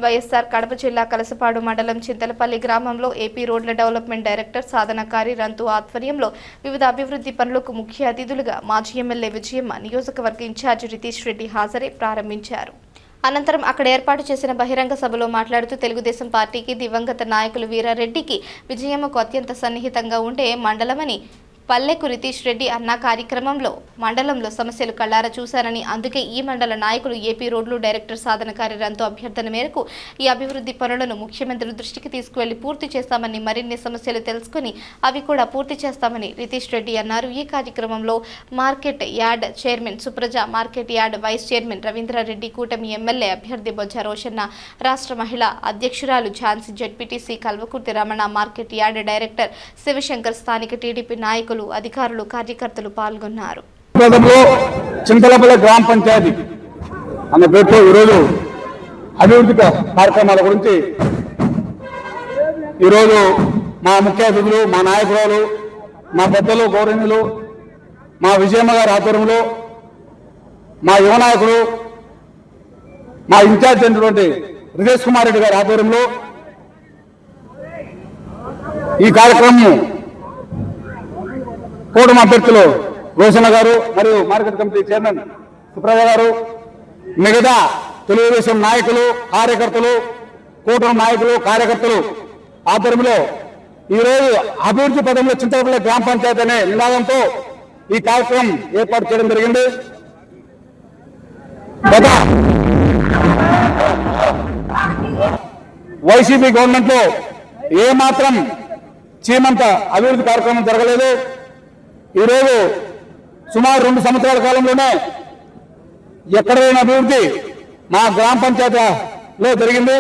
వైఎస్ఆర్ కడప జిల్లా కలసపాడు మండలం చింతలపల్లి గ్రామంలో ఏపీ రోడ్ల డెవలప్మెంట్ డైరెక్టర్ సాధనకారి రంతు ఆధ్వర్యంలో వివిధ అభివృద్ధి పనులకు ముఖ్య అతిథులుగా మాజీ ఎమ్మెల్యే విజయమ్మ, నియోజకవర్గ ఇన్ఛార్జి రితీష్ రెడ్డి హాజరై ప్రారంభించారు. అనంతరం అక్కడ ఏర్పాటు చేసిన బహిరంగ సభలో మాట్లాడుతూ తెలుగుదేశం పార్టీకి దివంగత నాయకులు వీరారెడ్డికి విజయమ్మకు అత్యంత సన్నిహితంగా ఉండే మండలమని, పల్లెకు రితీష్ రెడ్డి అన్న కార్యక్రమంలో మండలంలో సమస్యలు కళ్లారా చూశారని, అందుకే ఈ మండల నాయకులు ఏపీ రోడ్లు డైరెక్టర్ సాధనకారి రంతు అభ్యర్థన మేరకు ఈ అభివృద్ధి పనులను ముఖ్యమంత్రి దృష్టికి తీసుకువెళ్లి పూర్తి చేస్తామని, మరిన్ని సమస్యలు తెలుసుకుని అవి కూడా పూర్తి చేస్తామని రితీష్ రెడ్డి అన్నారు. ఈ కార్యక్రమంలో market yard chairman Supraja, market yard vice chairman Ravindra Reddy, కూటమి ఎమ్మెల్యే అభ్యర్థి బొజ్జ రోషన్న, రాష్ట్ర మహిళా అధ్యక్షురాలు Jhansi, ZPTC Kalvakurthi Ramana, market yard director Shivashankar, స్థానిక టీడీపీ నాయకులు, అధికారులు, కార్యకర్తలు పాల్గొన్నారు. చింతలపల్లి గ్రామ పంచాయతీ అనే పేరుతో ఈరోజు అభివృద్ధి కార్యక్రమాల గురించి ఈరోజు మా ముఖ్య అతిథులు, మా నాయకురాలు, మా పెద్దలు, గౌరవనీయులు, మా విజయమ్మ గారి ఆధ్వర్యంలో, మా యువ నాయకుడు, మా ఇన్ఛార్జ్ అయినటువంటి రితేష్ కుమార్ రెడ్డి గారి ఆధ్వర్యంలో ఈ కార్యక్రమం కూటమి అభ్యర్థులు రోషన్న గారు మరియు మార్కెట్ కమిటీ చైర్మన్ సుప్రజ గారు, మిగతా తెలుగుదేశం నాయకులు, కార్యకర్తలు, కూటమి నాయకులు, కార్యకర్తలు ఆధ్వర్యంలో ఈరోజు అభివృద్ధి పదంలో చింతలపల్లి గ్రామ పంచాయతీ అనే నినాదంతో ఈ కార్యక్రమం ఏర్పాటు చేయడం జరిగింది. గత వైసీపీ గవర్నమెంట్ లో ఏమాత్రం చీమంత అభివృద్ధి కార్యక్రమం జరగలేదు. ఈరోజు సుమారు 2 సంవత్సరాల కాలంలోనే ఎక్కడైనా అభివృద్ధి మా గ్రామ పంచాయతీలో జరిగింది.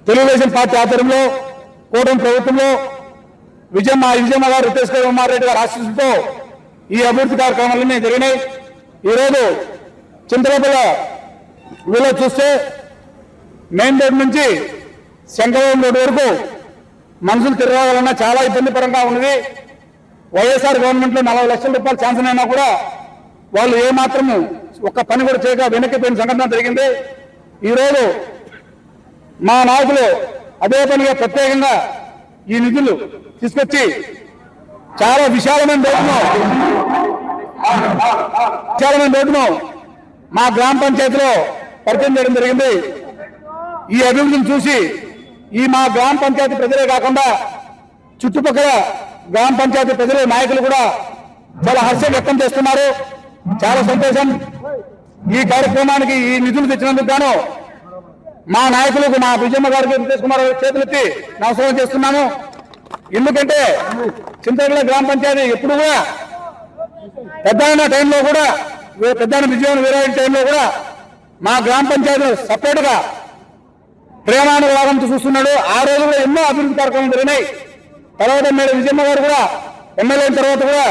తెలుగుదేశం పార్టీ ఆధ్వర్యంలో కూటమి ప్రభుత్వంలో విజయమ్మ గారు, రితేష్ కుమార్ రెడ్డి గారి ఆశీస్సులతో ఈ అభివృద్ధి కార్యక్రమాలన్నీ జరిగినాయి. ఈరోజు చింతలపల్లిలో చూస్తే మెయిన్ రోడ్ నుంచి శంకరవరం రోడ్ వరకు మనుషులు తిరగాలన్నా చాలా ఇబ్బందికరంగా ఉన్నది. వైఎస్ఆర్ గవర్నమెంట్ లో 40 లక్షల రూపాయలు శాంక్షన్ అయినా కూడా వాళ్ళు ఏమాత్రము ఒక్క పని కూడా చేయక వెనక్కిపోయిన సంఘటన జరిగింది. ఈరోజు మా నాయకులు అదే పనిగా ప్రత్యేకంగా ఈ నిధులు తీసుకొచ్చి చాలా విశాలమైన రోడ్డును మా గ్రామ పంచాయతీలో పరిచయం చేయడం జరిగింది. ఈ అభివృద్ధిని చూసి ఈ మా గ్రామ పంచాయతీ ప్రజలే కాకుండా చుట్టుపక్కల గ్రామ పంచాయతీ ప్రజలు, నాయకులు కూడా చాలా హర్షం వ్యక్తం చేస్తున్నారు. చాలా సంతోషం. ఈ కార్యక్రమానికి ఈ నిధులు తెచ్చినందుకు గాను మా నాయకులకు, మా విజయమ్మ గారికి, రితేష్ కుమార్ చేతులెత్తి నమస్కారం చేస్తున్నాను. ఎందుకంటే చింతలపల్లి గ్రామ పంచాయతీ ఎప్పుడు కూడా పెద్ద టైంలో కూడా, పెద్ద విజయమ్మ వీరారెడ్డి టైంలో కూడా మా గ్రామ పంచాయతీ సపరేట్ గా ప్రేమానురాగంతో చూస్తున్నాడు. ఆ రోజు కూడా ఎన్నో అభివృద్ధి కార్యక్రమాలు జరిగినాయి. తర్వాత మేడం విజయమ్మ గారు కూడా ఎమ్మెల్యే అయిన తర్వాత కూడా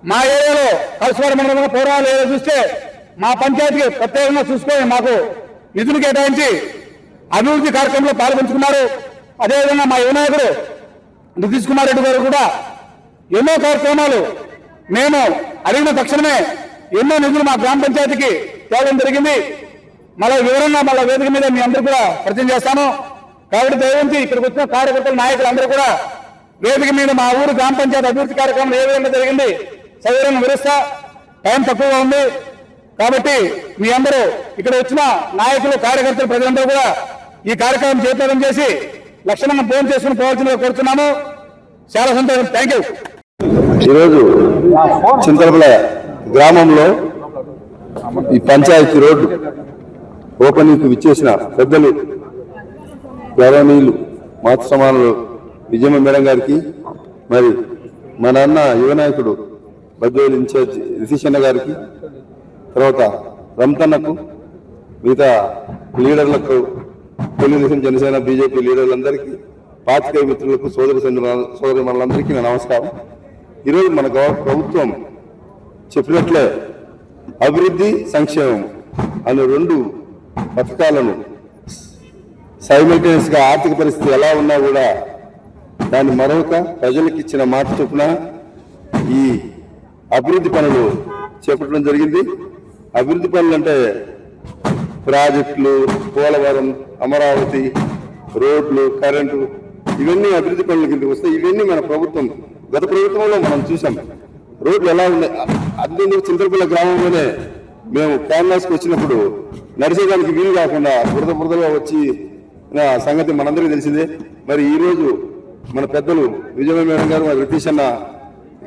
మా ఏరియాలో కలసపాడు మండలంలో పౌరాలు ఏరియా చూస్తే మా పంచాయతీకి ప్రత్యేకంగా చూసుకొని మాకు నిధులు కేటాయించి అభివృద్ధి కార్యక్రమంలో పాల్గొంచుకున్నారు. అదేవిధంగా మా యువనాయకుడు రితీష్ కుమార్ రెడ్డి గారు కూడా ఎన్నో కార్యక్రమాలు మేము అడిగిన తక్షణమే ఎన్నో నిధులు మా గ్రామ పంచాయతీకి తేవడం జరిగింది. మళ్ళీ వివరంగా వేదిక మీద మీ అందరూ కూడా పరిచయం చేస్తాను. కాబట్టి దయవంతి ఇక్కడికి వచ్చిన కార్యకర్తలు, నాయకులు అందరూ కూడా వేదిక మీద మా ఊరు గ్రామ పంచాయతీ అభివృద్ధి కార్యక్రమం ఏ విధంగా జరిగింది సవివరంగా వివరిస్తా. టైం తక్కువగా ఉంది కాబట్టి మీ అందరూ ఇక్కడ వచ్చిన నాయకులు, కార్యకర్తలు, ప్రజలందరూ కూడా ఈ కార్యక్రమం చేపట్టడం చేసి లక్షణంగా ఫోన్ చేసుకుని పోవాల్సిందిగా కోరుతున్నాము. చాలా సంతోషం. Thank you. ఈరోజు చింతలపల్లి గ్రామంలో ఈ పంచాయతీ రోడ్డు ఓపెనింగ్ విచ్చేసిన పెద్దలు, గౌరవనీయులు, మాతృ సమానులు విజయమ్మ మేడం గారికి, మరి మా నాన్న యువ నాయకుడు బద్వేలు ఇన్ఛార్జ్ రితీష్ అన్న గారికి, తర్వాత రంతన్నకు, మిగతా లీడర్లకు, తెలుగుదేశం, జనసేన, బీజేపీ లీడర్లందరికీ, పాత్రికేయ మిత్రులకు, సోదరి మనందరికీ నా నమస్కారం. ఈరోజు మన ప్రభుత్వం చెప్పినట్లే అభివృద్ధి, సంక్షేమం అనే 2 పథకాలను సైమల్టేనియస్ గా ఆర్థిక పరిస్థితి ఎలా ఉన్నా కూడా దాన్ని మరొక ప్రజలకు ఇచ్చిన మాట చొప్పున ఈ అభివృద్ధి పనులు చేపట్టడం జరిగింది. అభివృద్ధి పనులు అంటే ప్రాజెక్టులు, పోలవరం, అమరావతి, రోడ్లు, కరెంటు ఇవన్నీ అభివృద్ధి పనుల కిందకి వస్తే ఇవన్నీ మన ప్రభుత్వం గత ప్రభుత్వంలో మనం చూసాం. రోడ్లు ఎలా ఉన్నాయి అందుకు చింతలపల్లి గ్రామంలోనే మేము క్యాన్వాస్కి వచ్చినప్పుడు నడిచేదానికి వీలు కాకుండా బురదగా వచ్చి సంగతి మనందరికీ తెలిసిందే. మరి ఈరోజు మన పెద్దలు విజయ మేడం గారు, మరి రితీష్ అన్న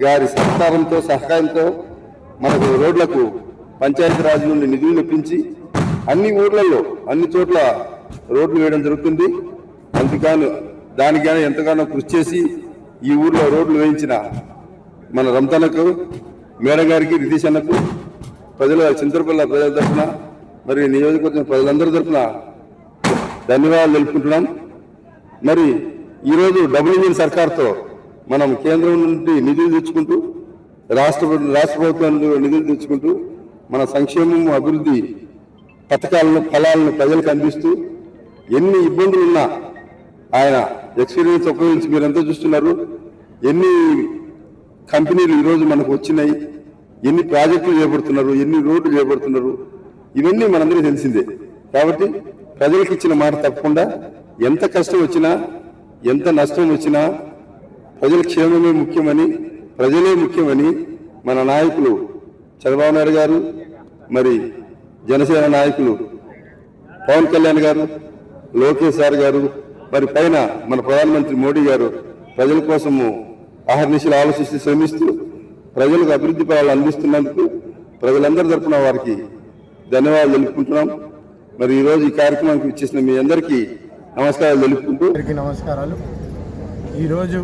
గారి సహకారంతో మనకు రోడ్లకు పంచాయతీరాజ్ నుండి నిధులు ఇప్పించి అన్ని ఊర్లలో అన్ని చోట్ల రోడ్లు వేయడం జరుగుతుంది. దానికి ఎంతగానో కృషి చేసి ఈ ఊర్లో రోడ్లు వేయించిన మన రంతనకు, మేడం గారికి, రితీష్ అన్నకు, చింతలపల్లి ప్రజల తరఫున మరి నియోజకవర్గం ప్రజలందరి తరఫున ధన్యవాదాలు తెలుపుకుంటున్నాం. మరి ఈరోజు డబుల్ ఇంజిన్ సర్కార్తో మనం కేంద్రం నుండి నిధులు తెచ్చుకుంటూ రాష్ట్ర ప్రభుత్వం నిధులు తెచ్చుకుంటూ మన సంక్షేమం, అభివృద్ధి పథకాలను, ఫలాలను ప్రజలకు అందిస్తూ ఎన్ని ఇబ్బందులున్నా ఆయన ఎక్స్పీరియన్స్ ఉపయోగించి మీరంతా చూస్తున్నారు. ఎన్ని కంపెనీలు ఈరోజు మనకు వచ్చినాయి, ఎన్ని ప్రాజెక్టులు చేపడుతున్నారు, ఎన్ని రోడ్లు చేపడుతున్నారు, ఇవన్నీ మనందరికీ తెలిసిందే. కాబట్టి ప్రజలకు ఇచ్చిన మాట తప్పకుండా ఎంత కష్టం వచ్చినా ఎంత నష్టం వచ్చినా ప్రజల క్షేమమే ముఖ్యమని, ప్రజలే ముఖ్యమని మన నాయకులు చంద్రబాబు నాయుడు గారు, మరి జనసేన నాయకులు పవన్ కళ్యాణ్ గారు, లోకేష్ సార్ గారు, మరి పైన మన ప్రధానమంత్రి మోడీ గారు ప్రజల కోసము ఆహర్నిశలు ఆలోచిస్తూ శ్రమిస్తూ ప్రజలకు అభివృద్ధి ఫలాలు అందిస్తున్నందుకు ప్రజలందరి తరఫున వారికి ధన్యవాదాలు తెలుపుకుంటున్నాం. మరి ఈరోజు ఈ కార్యక్రమానికి ఇచ్చేసిన మీ అందరికీ నమస్కారాలు తెలుపుకుంటూ నమస్కారాలు. ఈరోజు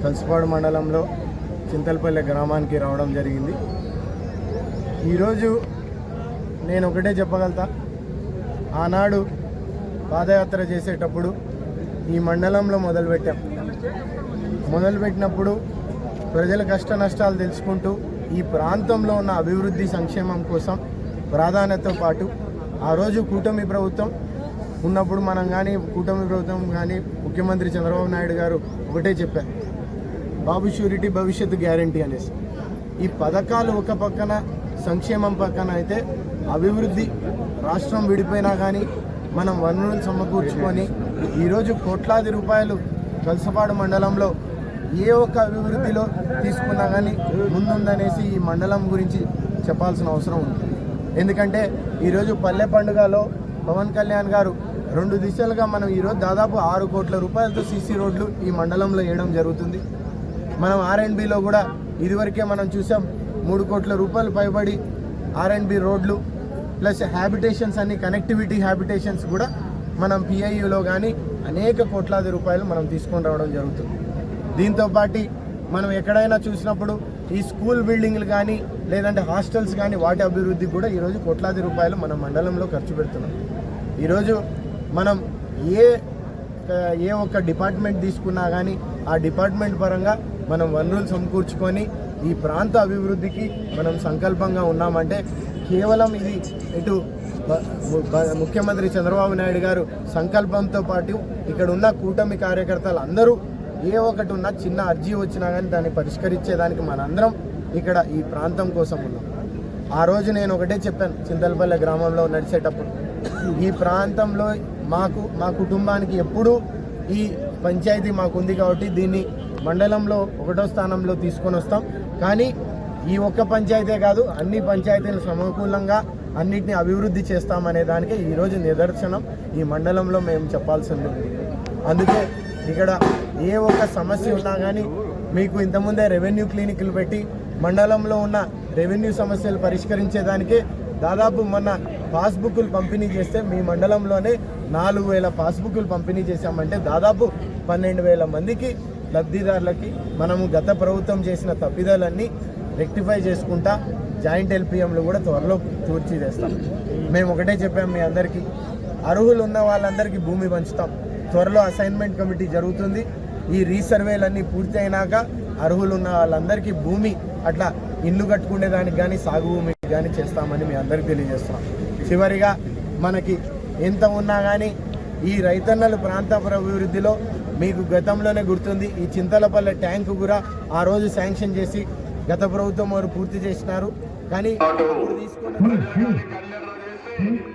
కలసపాడు మండలంలో చింతలపల్లి గ్రామానికి రావడం జరిగింది. ఈరోజు నేను ఒకటే చెప్పగలుగుతా, ఆనాడు పాదయాత్ర చేసేటప్పుడు ఈ మండలంలో మొదలుపెట్టినప్పుడు ప్రజల కష్ట నష్టాలు తెలుసుకుంటూ ఈ ప్రాంతంలో ఉన్న అభివృద్ధి సంక్షేమం కోసం ప్రాధాన్యతతో పాటు ఆ రోజు కూటమి ప్రభుత్వం ఉన్నప్పుడు కూటమి ప్రభుత్వం కానీ ముఖ్యమంత్రి చంద్రబాబు నాయుడు గారు ఒకటే చెప్పారు, బాబు షూరిటీ భవిష్యత్తు గ్యారంటీ అనేసి. ఈ పథకాలు ఒక పక్కన, సంక్షేమం పక్కన అయితే అభివృద్ధి రాష్ట్రం విడిపోయినా కానీ మనం వనరులను సమకూర్చుకొని ఈరోజు కోట్లాది రూపాయలు కలసపాడు మండలంలో ఏ ఒక్క అభివృద్ధిలో తీసుకున్నా కానీ ముందుందనేసి ఈ మండలం గురించి చెప్పాల్సిన అవసరం ఉంది. ఎందుకంటే ఈరోజు పల్లె పండుగలో పవన్ కళ్యాణ్ గారు 2 దిశలుగా మనం ఈరోజు దాదాపు 6 కోట్ల రూపాయలతో సీసీ రోడ్లు ఈ మండలంలో వేయడం జరుగుతుంది. మనం R&Bలో కూడా ఇదివరకే మనం చూసాం 3 కోట్ల రూపాయలు పైబడి R&B రోడ్లు ప్లస్ హ్యాబిటేషన్స్ అన్ని కనెక్టివిటీ హ్యాబిటేషన్స్ కూడా మనం PIUలో కానీ అనేక కోట్లాది రూపాయలు మనం తీసుకొని రావడం జరుగుతుంది. దీంతోపాటు మనం ఎక్కడైనా చూసినప్పుడు ఈ స్కూల్ బిల్డింగ్లు కానీ లేదంటే హాస్టల్స్ కానీ వాటి అభివృద్ధి కూడా ఈరోజు కోట్లాది రూపాయలు మన మండలంలో ఖర్చు పెడుతున్నాం. ఈరోజు మనం ఏ ఒక్క డిపార్ట్మెంట్ తీసుకున్నా కానీ ఆ డిపార్ట్మెంట్ పరంగా మనం వనరులు సమకూర్చుకొని ఈ ప్రాంత అభివృద్ధికి మనం సంకల్పంగా ఉన్నామంటే కేవలం ఇది ఇటు ముఖ్యమంత్రి చంద్రబాబు నాయుడు గారు సంకల్పంతో పాటు ఇక్కడ ఉన్న కూటమి కార్యకర్తలు అందరూ ఏ ఒకటి ఉన్నా చిన్న అర్జీ వచ్చినా కానీ దాన్ని పరిష్కరించేదానికి మనందరం ఇక్కడ ఈ ప్రాంతం కోసం ఉన్నాం. ఆ రోజు నేను ఒకటే చెప్పాను, చింతలపల్లి గ్రామంలో నడిచేటప్పుడు ఈ ప్రాంతంలో మా కుటుంబానికి ఎప్పుడూ ఈ పంచాయతీ మాకుంది కాబట్టి దీన్ని మండలంలో 1వ స్థానంలో తీసుకొని వస్తాం. కానీ ఈ ఒక్క పంచాయతీ కాదు, అన్ని పంచాయతీలు సమకూలంగా అన్నిటిని అభివృద్ధి చేస్తామనే దానికి ఈరోజు నిదర్శనం ఈ మండలంలో మేము చెప్పాల్సింది ఉంది. అందుకే ఇక్కడ ఏ ఒక్క సమస్య ఉన్నా కానీ మీకు ఇంతకుముందే రెవెన్యూ క్లినిక్లు పెట్టి మండలంలో ఉన్న రెవెన్యూ సమస్యలు పరిష్కరించేదానికే దాదాపు మొన్న పాస్బుక్లు పంపిణీ చేస్తే మీ మండలంలోనే 4,000 పాస్బుక్లు పంపిణీ చేశామంటే దాదాపు 12,000 మందికి లబ్ధిదారులకి మనము గత ప్రభుత్వం చేసిన తప్పిదాలన్నీ రెక్టిఫై చేసుకుంటా జాయింట్ LPMలు కూడా త్వరలో పూర్తి చేస్తాం. మేము ఒకటే చెప్పాం మీ అందరికీ, అర్హులు ఉన్న వాళ్ళందరికీ భూమి పంచుతాం. త్వరలో అసైన్మెంట్ కమిటీ జరుగుతుంది. ఈ రీసర్వేలన్నీ పూర్తి అయినాక అర్హులు ఉన్న వాళ్ళందరికీ భూమి అట్లా ఇల్లు కట్టుకునేదానికి కానీ సాగు భూమికి కానీ చేస్తామని మీ అందరికీ తెలియజేస్తున్నాం. చివరిగా మనకి ఎంత ఉన్నా కానీ ఈ రైతన్నల ప్రాంత అభివృద్ధిలో మీకు గతంలోనే గుర్తుంది, ఈ చింతలపల్లి ట్యాంకు కూడా ఆ రోజు శాంక్షన్ చేసి గత ప్రభుత్వం వారు పూర్తి చేసినారు. కానీ Hmm?